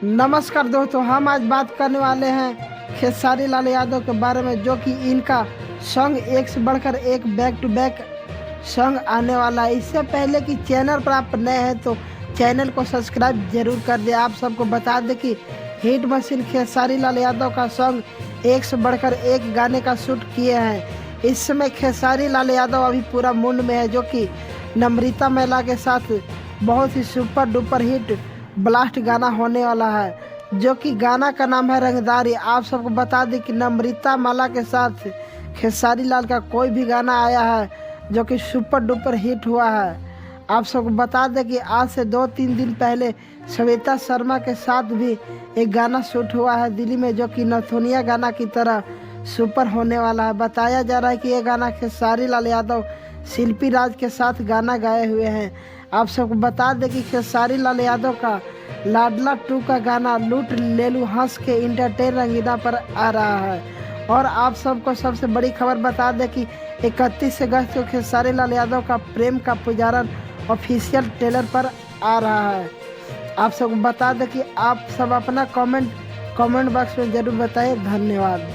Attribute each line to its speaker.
Speaker 1: नमस्कार दोस्तों, हम आज बात करने वाले हैं खेसारी लाल यादव के बारे में, जो कि इनका सॉन्ग एक से बढ़कर एक बैक टू बैक सॉन्ग आने वाला है। इससे पहले कि चैनल पर आप नए हैं तो चैनल को सब्सक्राइब जरूर कर दें। आप सबको बता दें कि हिट मशीन खेसारी लाल यादव का सॉन्ग एक से बढ़कर एक गाने का शूट किए हैं। इस समय खेसारी लाल यादव अभी पूरा मूड में है, जो कि नम्रता महिला के साथ बहुत ही सुपर डुपर हिट ब्लास्ट गाना होने वाला है, जो कि गाना का नाम है रंगदारी। आप सबको बता दें कि नम्रता माला के साथ खेसारी लाल का कोई भी गाना आया है जो कि सुपर डुपर हिट हुआ है। आप सबको बता दें कि आज से 2-3 दिन पहले श्वेता शर्मा के साथ भी एक गाना शूट हुआ है दिल्ली में, जो कि नथुनिया गाना की तरह सुपर होने वाला है। बताया जा रहा है कि ये गाना खेसारी लाल यादव शिल्पी राज के साथ गाना गाए हुए हैं। आप सबको बता दें कि खेसारी लाल यादव का लाडला 2 का गाना लूट ले लूं हंस के इंटरटेन रंगीला पर आ रहा है। और आप सबको सबसे बड़ी खबर बता दें कि 31 अगस्त को खेसारी लाल यादव का प्रेम का पुजारन ऑफिशियल ट्रेलर पर आ रहा है। आप सबको बता दें कि आप सब अपना कमेंट बॉक्स में ज़रूर बताएं। धन्यवाद।